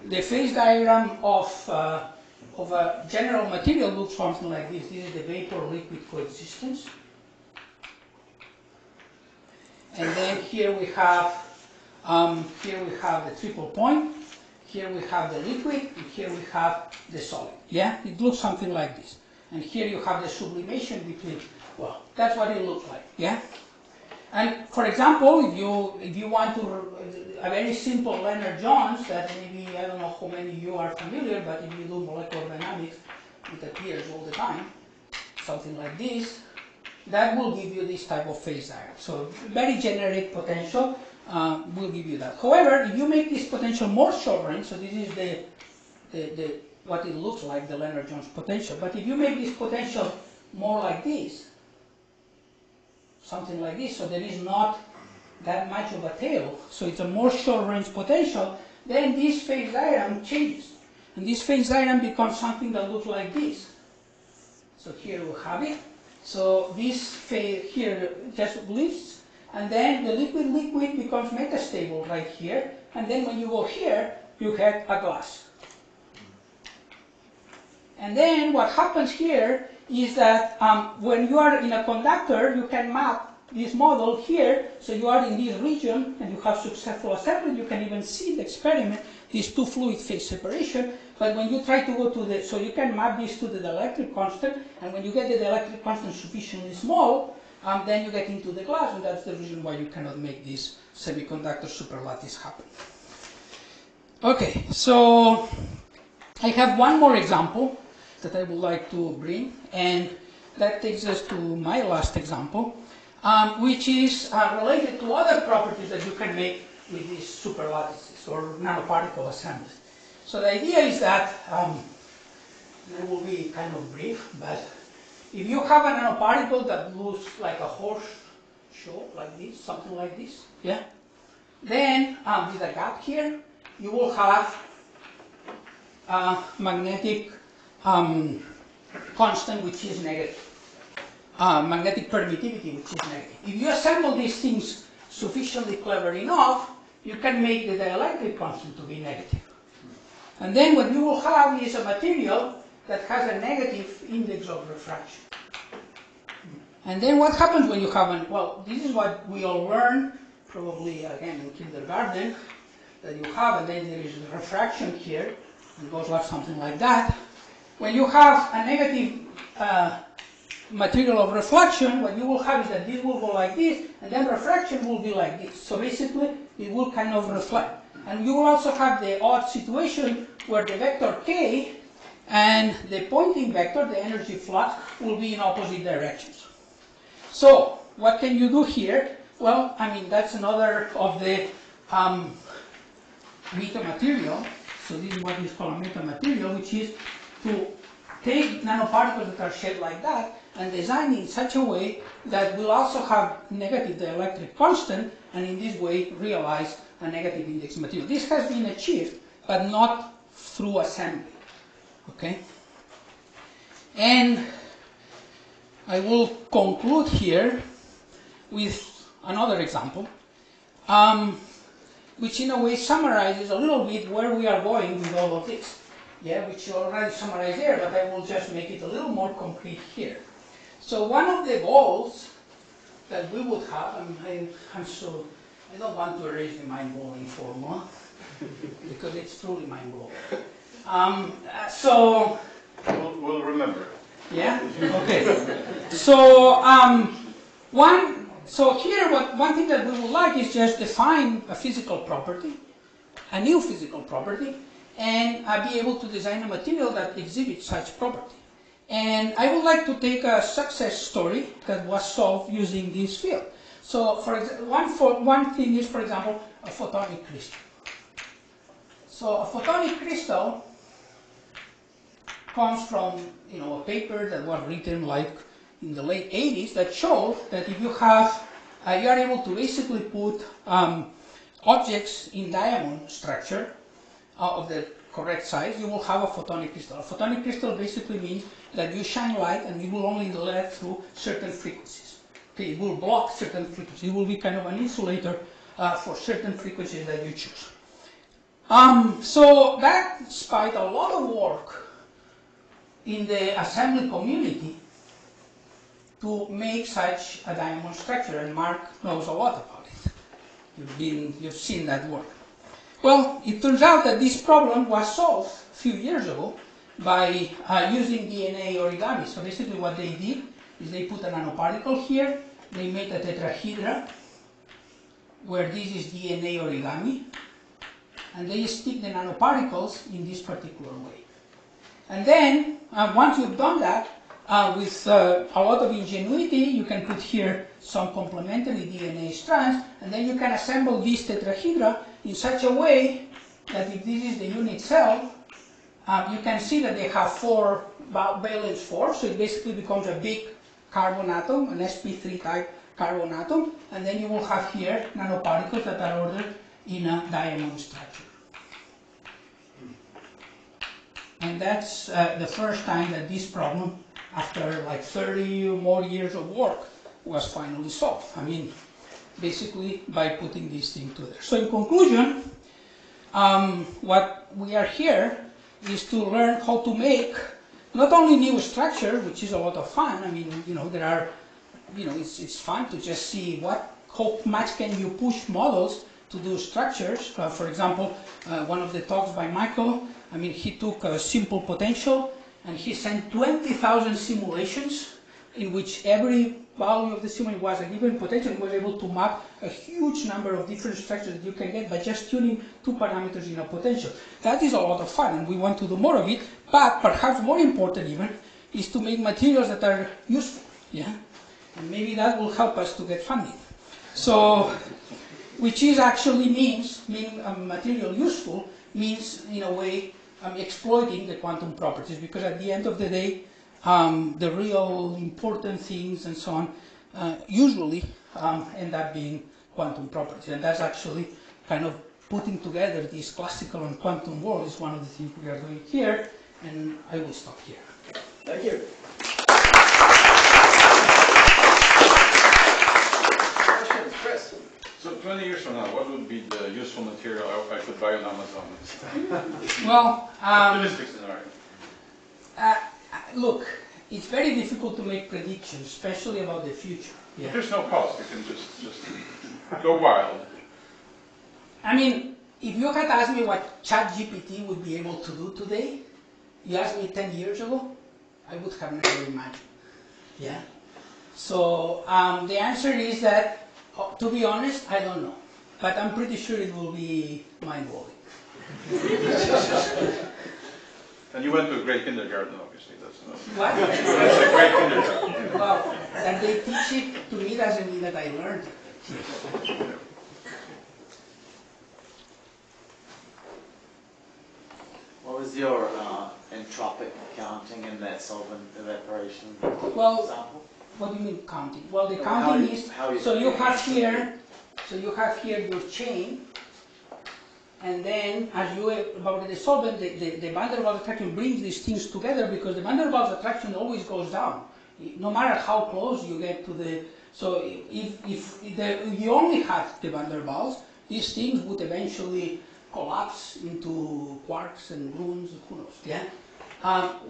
the phase diagram of a general material looks something like this. This is the vapor-liquid coexistence. And then here we have the triple point. Here we have the liquid, and here we have the solid. Yeah, it looks something like this. And here you have the sublimation between. Well, that's what it looks like. Yeah. And for example, if you want to a very simple Lennard-Jones that maybe I don't know how many of you are familiar, but if you do molecular dynamics, it appears all the time. Something like this. That will give you this type of phase diagram. So very generic potential will give you that. However, if you make this potential more short range, so this is the what it looks like, the Lennard-Jones potential. But if you make this potential more like this, something like this, so there is not that much of a tail, so it's a more short range potential, then this phase diagram changes. And this phase diagram becomes something that looks like this. So here we have it. So this phase here just lifts, and then the liquid becomes metastable right here, and then when you go here, you have a glass. And then what happens here is that when you are in a conductor, you can map this model here, so you are in this region and you have successful assembly. You can even see the experiment, these two fluid phase separation. But when you try to go to the, so you can map this to the dielectric constant, and when you get the dielectric constant sufficiently small, then you get into the glass, and that's the reason why you cannot make this semiconductor superlattice happen. Okay, so I have one more example that I would like to bring, and that takes us to my last example, which is related to other properties that you can make with these superlattices or nanoparticle assemblies. So the idea is that, it will be kind of brief, but if you have a nanoparticle that looks like a horseshoe, like this, something like this, yeah, then with a gap here, you will have a magnetic constant which is negative. Magnetic permittivity which is negative. If you assemble these things sufficiently clever enough, you can make the dielectric constant to be negative. And then what you will have is a material that has a negative index of refraction. And then what happens when you have well, this is what we all learn, probably again in kindergarten, that you have, and then there is refraction here, and it goes like something like that. When you have a negative material of reflection, what you will have is that this will go like this, and then refraction will be like this. So basically, it will kind of reflect. And you will also have the odd situation where the vector k and the pointing vector, the energy flux, will be in opposite directions. So, what can you do here? Well, I mean, that's another of the metamaterial. So this is what is called a metamaterial, which is to take nanoparticles that are shaped like that and design in such a way that will also have negative dielectric constant, and in this way realize a negative index material. This has been achieved, but not through assembly. Okay? And I will conclude here with another example, which in a way summarizes a little bit where we are going with all of this. Yeah, which you already summarized there, but I will just make it a little more concrete here. So one of the goals that we would have, I don't want to erase the mind-blowing formula, because it's truly mind-blowing. So we'll remember. Yeah. Okay. So one thing that we would like is just define a physical property, a new physical property, and be able to design a material that exhibits such property. And I would like to take a success story that was solved using this field. So, for example, one thing is, for example, a photonic crystal. So, a photonic crystal comes from, a paper that was written like in the late 80s that showed that if you have, you are able to basically put objects in diamond structure of the correct size, you will have a photonic crystal. A photonic crystal basically means that you shine light and it will only let through certain frequencies. Okay, it will block certain frequencies. It will be kind of an insulator for certain frequencies that you choose. So that, despite a lot of work in the assembly community to make such a diamond structure, and Mark knows a lot about it. You've seen that work. Well, it turns out that this problem was solved a few years ago by using DNA origami. So basically what they did is they put a nanoparticle here, they made a tetrahedra where this is DNA origami, and they stick the nanoparticles in this particular way. And then, once you've done that, with a lot of ingenuity, you can put here some complementary DNA strands, and then you can assemble this tetrahedra in such a way that if this is the unit cell, you can see that they have 4 valence 4, so it basically becomes a big carbon atom, an sp3 type carbon atom, and then you will have here nanoparticles that are ordered in a diamond structure. And that's the first time that this problem, after like 30 or more years of work, was finally solved. I mean, basically by putting this thing together. So in conclusion, what we are here is to learn how to make not only new structures, which is a lot of fun. I mean, there are, it's fun to just see how much can you push models to do structures. For example, one of the talks by Michael, he took a simple potential and he sent 20,000 simulations in which every value of the simulation was a given potential. He was able to map a huge number of different structures that you can get by just tuning 2 parameters in a potential. That is a lot of fun, and we want to do more of it, but perhaps more important even, is to make materials that are useful, yeah? And maybe that will help us to get funding. So, which is actually means, material useful, means in a way exploiting the quantum properties, because at the end of the day, the real important things and so on usually end up being quantum properties. And that's actually kind of putting together this classical and quantum world is one of the things we are doing here, and I will stop here. Thank you. Questions, Chris? So 20 years from now, what would be the useful material I could buy on Amazon? Well, Optimistic scenario. look, it's very difficult to make predictions, especially about the future. Yeah. There's no cost. You can just go wild. I mean, if you had asked me what ChatGPT would be able to do today, you asked me 10 years ago, I would have never imagined. Yeah. So the answer is that, to be honest, I don't know. But I'm pretty sure it will be mind-blowing. And you went to a great kindergarten, obviously. That's What? That's a great kindergarten. Well, that they teach it to me doesn't mean that I learned it. Yeah. What was your entropic counting in that solvent evaporation Well, example? what do you mean counting? Well, the No, counting how you so you have here, your chain, and then as you evaporate the solvent, the van der Waals attraction brings these things together, because the van der Waals attraction always goes down, no matter how close you get to the. So if you only had the van der Waals, these things would eventually collapse into quarks and gluons, who knows, yeah?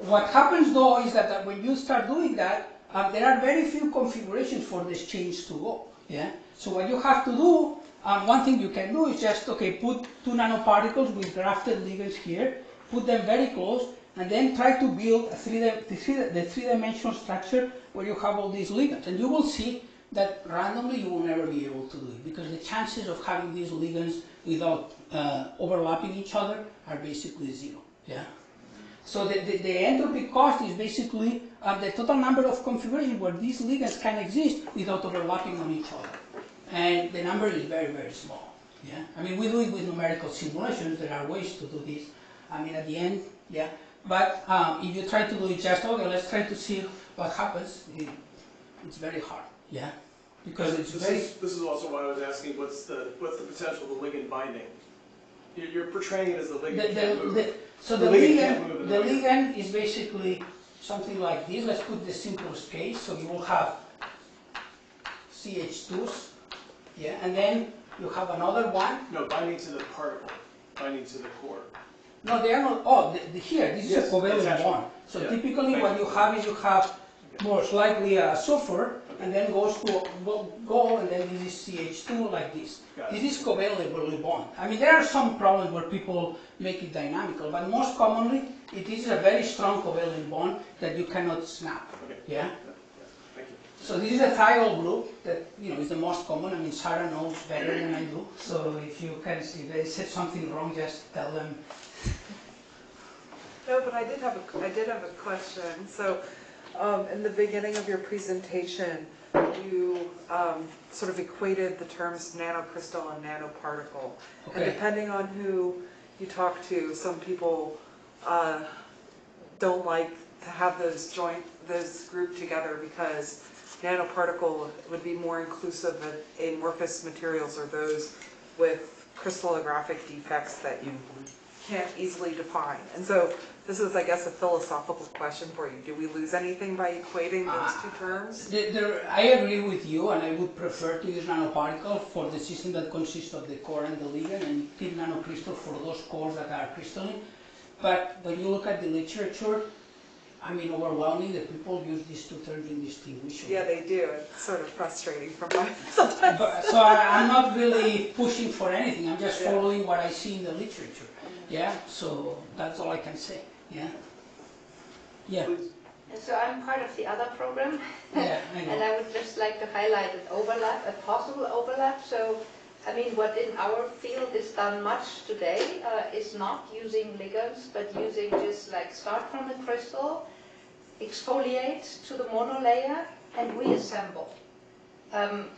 What happens though is that when you start doing that, there are very few configurations for this change to go, yeah? So what you have to do, one thing you can do is just, okay, put 2 nanoparticles with grafted ligands here, put them very close, and then try to build the three-dimensional structure where you have all these ligands. And you will see that randomly you will never be able to do it, because the chances of having these ligands without overlapping each other are basically 0. Yeah. So the entropy cost is basically the total number of configurations where these ligands can exist without overlapping on each other, and the number is very, very small. Yeah. I mean, we do it with numerical simulations. There are ways to do this. I mean, at the end, yeah. But if you try to do it just, okay, let's try to see what happens. It's very hard. Yeah. Because it's This is also why I was asking, what's the potential of the ligand binding? You're portraying it as the ligand can't move. So the ligand is basically something like this. Let's put the simplest case. So you will have CH2s, yeah, and then you have another one. No, binding to the particle, binding to the core. No, they are not. Oh, here, this is a covalent bond. So yeah. typically what you have is most likely a sulfur, and then goes to gold, and then this is CH2 like this. This is covalently bond. I mean, there are some problems where people make it dynamical, but most commonly it is a very strong covalent bond that you cannot snap. Okay. Yeah. Thank you. So this is a thiol group that is the most common. I mean, Sarah knows better than I do. So if they said something wrong, just tell them. No, but I did have a question. So. In the beginning of your presentation, you sort of equated the terms nanocrystal and nanoparticle. Okay. And depending on who you talk to, some people don't like to have those grouped together, because nanoparticle would be more inclusive of amorphous materials, or those with crystallographic defects that you can't easily define. And so this is, I guess, a philosophical question for you. Do we lose anything by equating those two terms? I agree with you, and I would prefer to use nanoparticle for the system that consists of the core and the ligand, and keep nanocrystal for those cores that are crystalline. But when you look at the literature, I mean, overwhelmingly, the people use these two terms indistinguishably. Yeah, they do. It's sort of frustrating for me sometimes. So I'm not really pushing for anything. I'm just following what I see in the literature. Yeah, so that's all I can say. Yeah. Yeah. And so I'm part of the other program, yeah, I know. And I would just like to highlight an overlap, a possible overlap. So, I mean, what in our field is done much today is not using ligands, but using just like start from the crystal, exfoliate to the monolayer and reassemble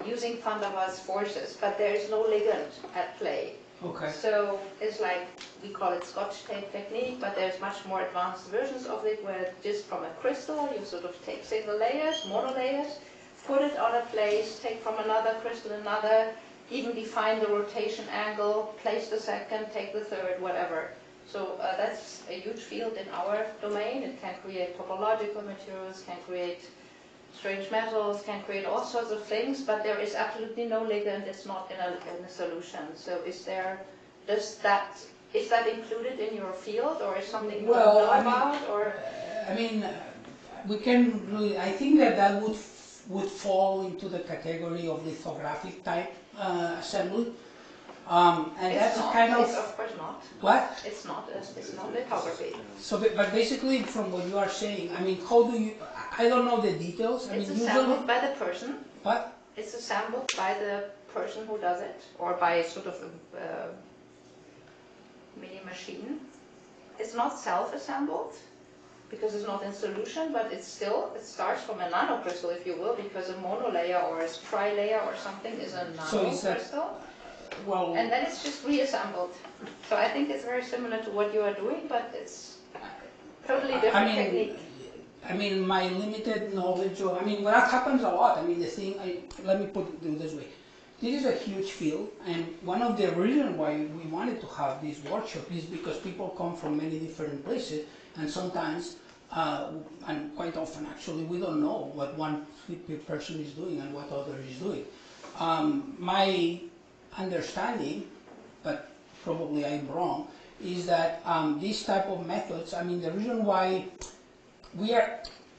using van der Waals forces, but there is no ligand at play. Okay. So it's like, we call it Scotch tape technique, but there's much more advanced versions of it where just from a crystal you sort of take single layers, monolayers, put it on a place, take from another crystal another, even define the rotation angle, place the second, take the third, whatever. So that's a huge field in our domain. It can create topological materials, can create strange metals, can create all sorts of things, but there is absolutely no ligand. It's not in a solution. So is that included in your field, or is something you don't know about? Or I mean, we can really, I think that would fall into the category of lithographic type assembly. And that's kind of... It's of course not. What? It's not lithography. So, but basically from what you are saying, I mean, how do you... I don't know the details. I It's mean, assembled usually... by the person. What? It's assembled by the person who does it, or by sort of a mini machine. It's not self-assembled, because it's not in solution, but it starts from a nanocrystal, if you will, because a monolayer or a tri-layer or something is a nanocrystal. Well, and then it's just reassembled. So I think it's very similar to what you are doing, but it's totally different technique. I mean, my limited knowledge of, I mean, that happens a lot. I mean, let me put it this way. This is a huge field, and one of the reasons why we wanted to have this workshop is because people come from many different places, and sometimes, and quite often actually, we don't know what one person is doing and what other is doing. My understanding, but probably I'm wrong, is that this type of methods, I mean, the reason why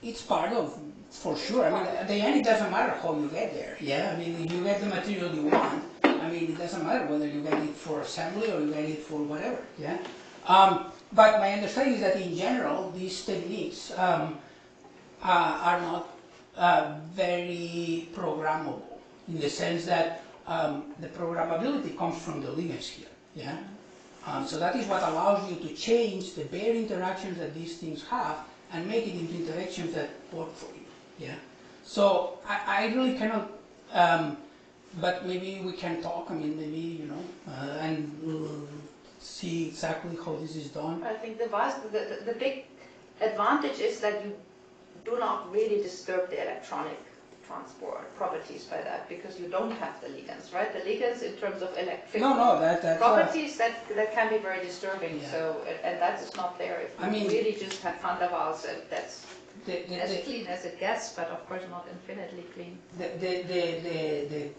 it's part of, for sure, I mean, at the end it doesn't matter how you get there, yeah? I mean, if you get the material you want, I mean, it doesn't matter whether you get it for assembly or you get it for whatever, yeah? But my understanding is that in general, these techniques are not very programmable, in the sense that the programmability comes from the ligands here, yeah? So that is what allows you to change the bare interactions that these things have and make it into interactions that work for you, yeah? So I really cannot, but maybe we can talk, I mean, maybe, you know, and we'll see exactly how this is done. I think the big advantage is that you do not really disturb the electronic transport properties by that, because you don't have the ligands, right? The ligands in terms of electric properties that can be very disturbing. Yeah. So, and that is not there. If you really just have van der Waals, that's as clean as it gets, but of course not infinitely clean. The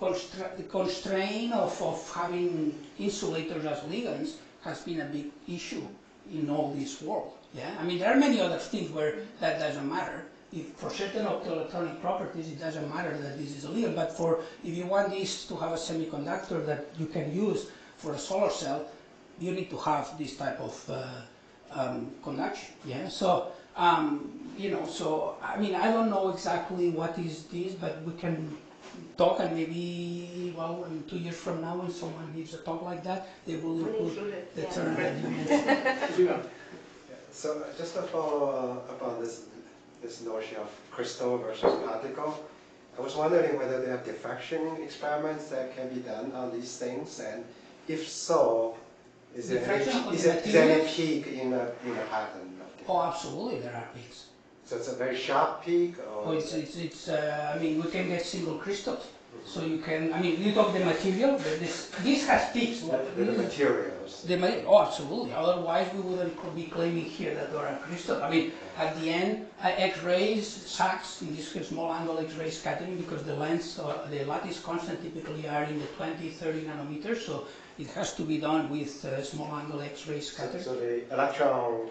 constraint of having insulators as ligands has been a big issue in all this world. Yeah, I mean, there are many other things where that doesn't matter. If for certain optoelectronic properties, it doesn't matter that this is a ligand, but if you want this to have a semiconductor that you can use for a solar cell, you need to have this type of conduction. Yeah, so you know, so I mean, I don't know exactly what is this, but we can talk, and maybe, well, 2 years from now, when someone gives a talk like that, they will include the term that you mentioned. So just to follow up on this notion of crystal versus particle, I was wondering whether there are diffraction experiments that can be done on these things, and if so, is there any peak in a pattern? Oh, absolutely, there are peaks. So it's a very sharp peak? Or oh, it's I mean, we can get single crystals. So you can, I mean, you talk the material, this has peaks. The materials. Oh, absolutely. Otherwise, we wouldn't be claiming here that there are crystals. I mean, at the end, X-rays, SACs, in this case, small angle X-ray scattering, because the lens, the lattice constant typically are in the 20, 30 nanometers, so it has to be done with small angle X-ray scattering. So the electron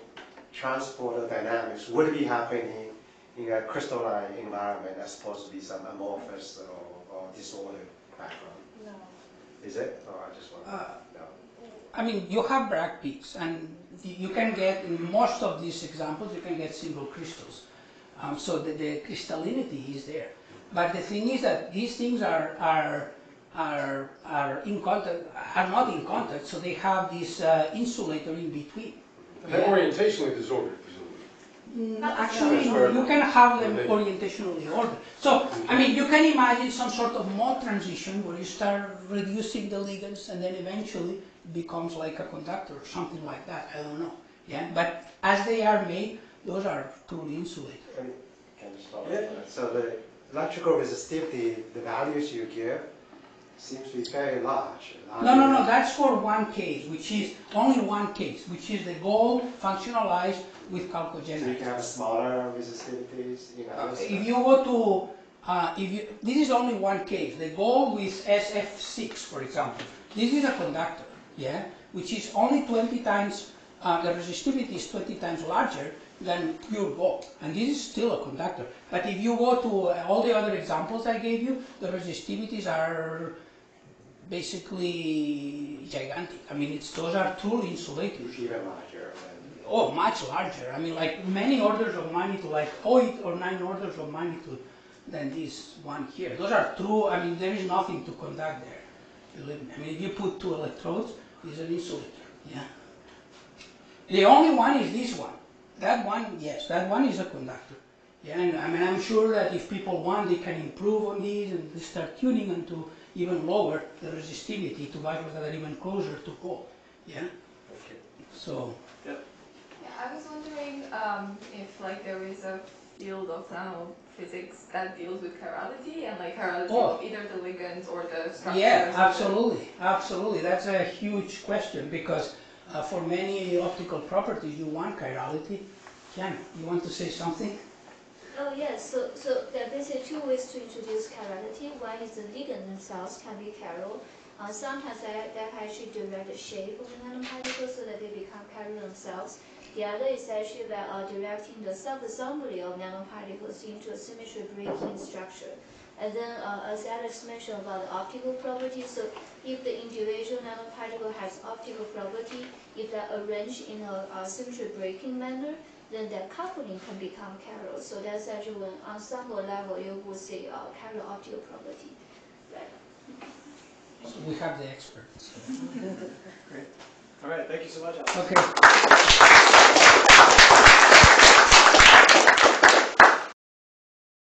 transport dynamics would be happening in a crystalline environment as opposed to be some amorphous or disordered background. No. Is it? Or I just want to know. I mean, you have Bragg peaks, and you can get, in most of these examples, you can get single crystals. So the crystallinity is there. But the thing is that these things are in contact, are not in contact, so they have this insulator in between. They're orientationally disordered, presumably. Actually, no, you can have them orientationally ordered. So, I mean, you can imagine some sort of mode transition where you start reducing the ligands and then eventually it becomes like a conductor or something like that. I don't know. Yeah, but as they are made, those are truly insulated. Can you stop it? So the electrical resistivity, the values you give, seems to be very large. No, that's for one case, which is only one case, which is the gold functionalized with So you chalcogenide. can have smaller resistivities in other stuff. If you go to, this is only one case, the gold with SF6, for example, this is a conductor, yeah, which is only 20 times, the resistivity is 20 times larger than pure gold, and this is still a conductor. But if you go to all the other examples I gave you, the resistivities are basically gigantic. I mean, those are truly insulated. Even larger. Oh, much larger. I mean, like many orders of magnitude, like 8 or 9 orders of magnitude than this one here. Those are true. I mean, there is nothing to conduct there. Believe me. I mean, if you put 2 electrodes, it's an insulator. Yeah. The only one is this one. That one, yes, that one is a conductor. Yeah, and I mean, I'm sure that if people want, they can improve on these and they start tuning them to even lower the resistivity to values that are even closer to gold. Yeah. Okay. So. Yeah, I was wondering if like there is a field of nanophysics that deals with chirality and like chirality of either the ligands or the structures. Yeah, absolutely, absolutely. That's a huge question because for many optical properties you want chirality. Jan, you want to say something? Oh yes, so there are basically 2 ways to introduce chirality. One is the ligand themselves can be chiral. Sometimes that actually direct the shape of the nanoparticles so that they become chiral themselves. The other is actually that directing the sub-assembly of nanoparticles into a symmetry breaking structure. And then, as Alex mentioned about the optical properties, so if the individual nanoparticle has optical property, if they're arranged in a symmetry breaking manner, then their coupling can become chiral. So that's actually when ensemble level you would see chiral optical property. Right. So we have the experts. Great. All right, thank you so much, Alex. Okay.